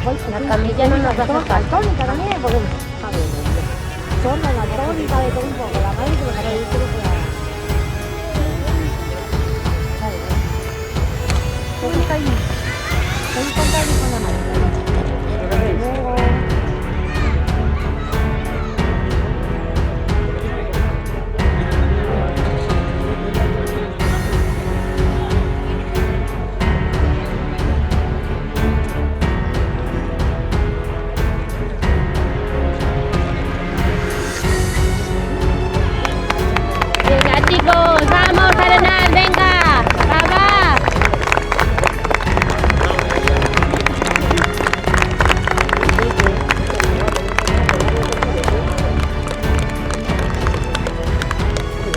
La camilla no nos va a hacer falta. Tónica también, porque son la tónica de todo un poco, la madre que lo que hay que tónica y estoy contando con la madre. Luego Chicos, vamos a arenar, venga, papá.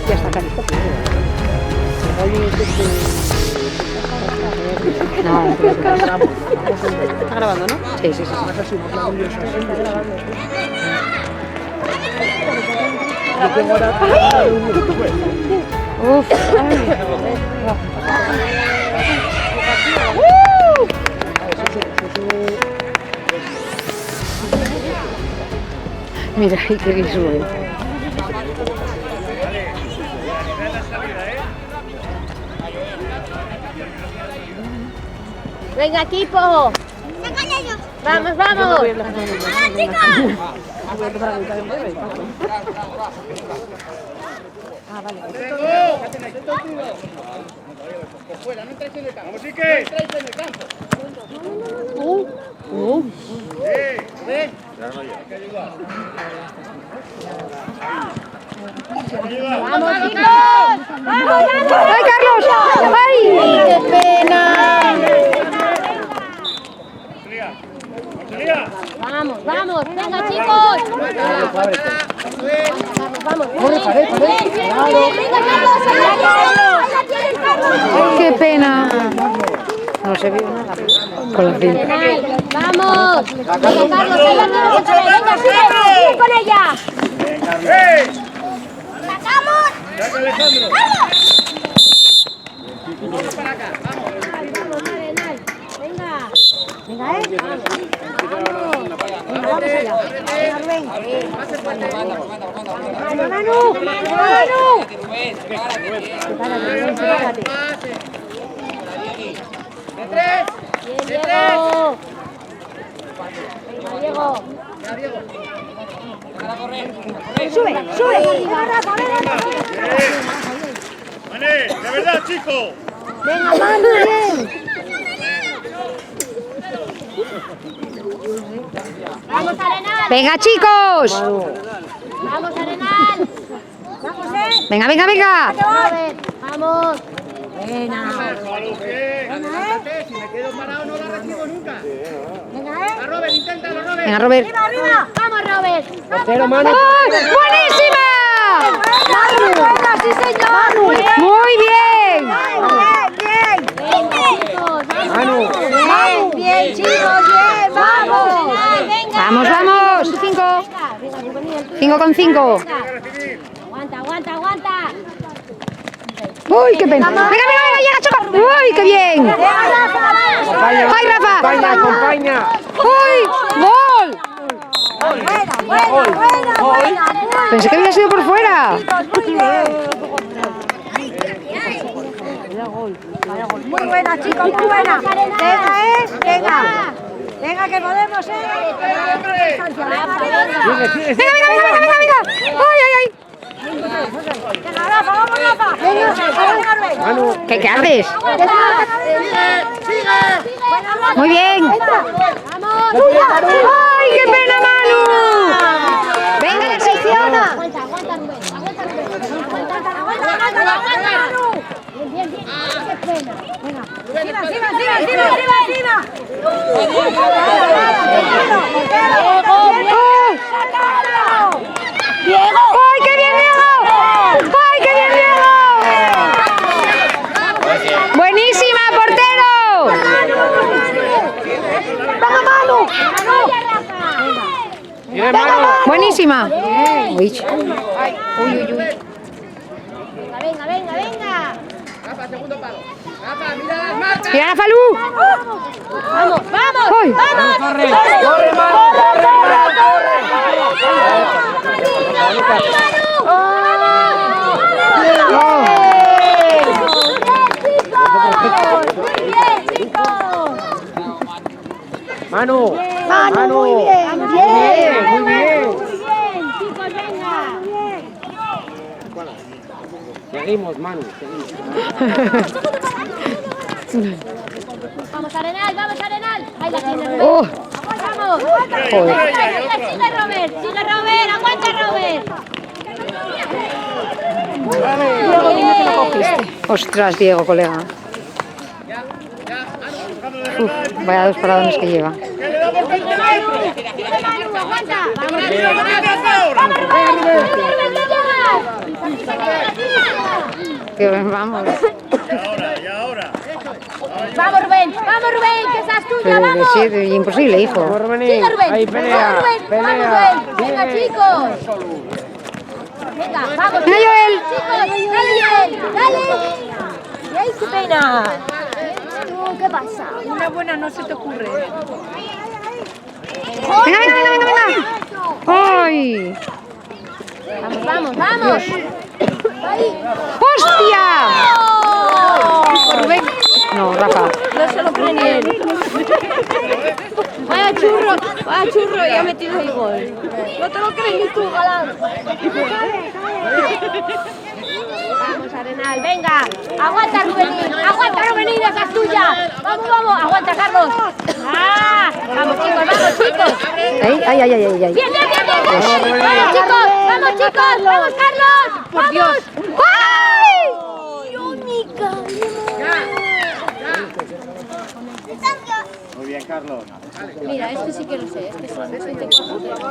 ya está caliente. No, está grabando, ¿no? Sí, sí, sí. Uf. Mira, ahí que sube. Venga, equipo. Vamos, vamos. Ah, vale. Fuera, no entréis en el campo. ¡Vamos, Ique! No entréis en el campo. ¡Ven! Hay que ayudar. Vamos, chicos. Vamos, vamos. ¡Ay, Carlos! ¡Ay! ¡Qué pena! Vamos, vamos. Venga, chicos. Vamos. ¡Qué pena! No se vio nada con la cinta. Vamos. Venga, Carlos, venga, sigue con ella. ¡Sacamos! ¡Vamos para acá! Vamos, Arenal. Venga. Venga, Vamos. Venga, vamos allá. Venga, Rubén. Manu, Manu. Prepárate. ¡De tres! Bien, Diego. Venga, Diego. Sube. Venga, Rafa, venga. ¡Mané! ¡De verdad, chico! Venga, Manu, bien. Vamos, Arenal. ¡Venga, chicos! Vamos, Arenal. Vamos, ¡Venga, venga, venga! Vamos. Si me quedo parado no la recibo nunca. Venga, A Robert, inténtalo, Robert. Venga, Robert. arriba. Vamos, Robert. ¡Ay! ¡Buenísima! Manu, venga, sí, señor. ¡Muy bien! Bien. Chicos, vamos. Vamos, bien, chicos, bien, vamos. ¡Vamos, vamos! 5 con 5. Aguanta. ¡Uy, qué pena! ¡Venga, llega, Choco! ¡Uy, qué bien! ¡Ay, Rafa! Acompaña. ¡Uy! ¡Gol! Buena. Pensé que había sido por fuera. Muy buena, chicos, muy buena. Venga, venga, que podemos, Venga. ¡Ay! Venga, Rafa, vamos, Rafa. Venga, Manu. ¿Qué haces? ¡Sigue! Muy bien. ¡Ay, qué pena, Manu! Venga, que secciona. Aguanta, Rubén. Bien. Qué pena. Arriba. ¡Diego! ¡Ay, qué bien, Diego! ¡Buenísima, portero! ¡Venga, Manu! Buenísima. Uy. Venga. Rafa, segundo palo. ¡Mira, Falú! Vamos, vamos, ¡Ay! vamos. Corre, corre, Manu, Manu, Manu, muy bien, muy bien, muy bien. Chicos, venga. Seguimos, Manu, seguimos. Vamos, Arenal, vamos, Arenal. Ahí la tiene Rubén. ¡Oh! Vamos. Sigue, Robert, aguanta, Robert. ¡Ostras, Diego, colega! Uf, vaya dos paradones que lleva. Aguanta. Que vamos. Vamos, Rubén, que esa es tuya, Pero que vamos. sí, es imposible, hijo. Vamos, Rubenín. Sigue, Rubén. Ahí pelea, Vamos, Rubén. pelea. Vamos, Rubén. Venga, chicos. Venga, vamos. Venga, Joel. Chicos, dale, Joel. Dale. ¡Ay, qué pena! ¿Qué pasa? Una buena no se te ocurre. Venga, venga, venga, venga, venga. ¡Ay! Vamos, vamos. Ahí. ¡Hostia! Rubén, No, Rafa. no se lo cree ni él. Vaya churro, y ha metido el gol. No te lo crees ni tú, galán. Vamos, Arenal, venga. Aguanta, Rubenín, esa es tuya. Vamos, vamos. Aguanta, Carlos. Ah, vamos, chicos. Ay, ay, ay, ay, ay. Bien. Vamos, chicos. Vamos, Carlos. Por Dios. ¡Ay! Muy bien, Carlos. Mira, este sí que lo sé. Este son 84.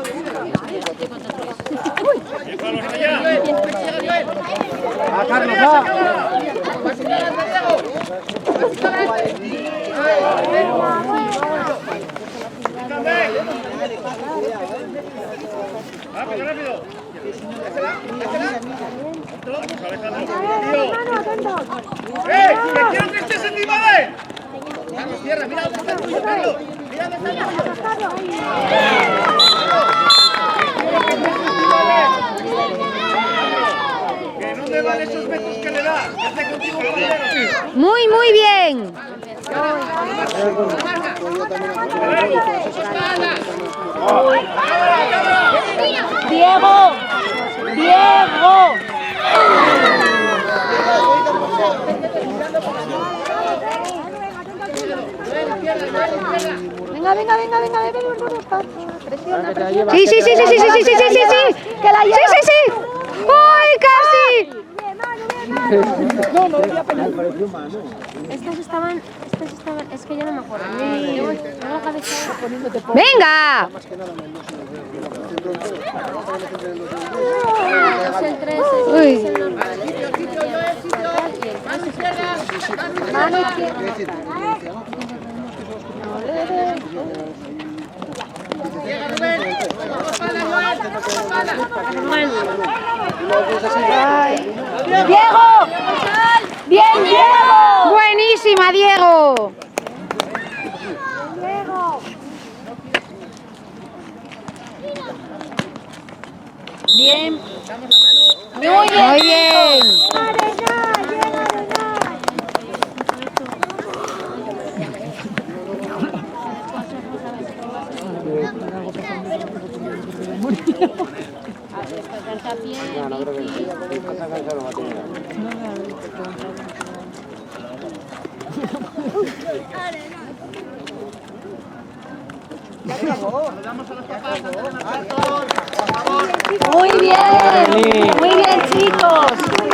¡Ah, Carlos, va! ¡Rápido, rápido! ¡Eh! ¡Que quiero que estés encima de él! Carlos, cierra, mira dónde está el tuyo, Carlos. Mira dónde está el tuyo. Que no te vale esos metros que le das. Que esté contigo el portero. Muy, muy bien. Diego. Venga. Presiona. Sí. Que la lleva. Sí. ¡Ay, casi! Estas estaban, es que ya no me acuerdo. Tengo la cabeza poniéndote por... ¡Venga! Es el 3, Uy. es el normal. Mano izquierda. Diego. Bien, Diego. ¡Buenísima, Diego! Bien. Muy bien. Muy bien, chicos.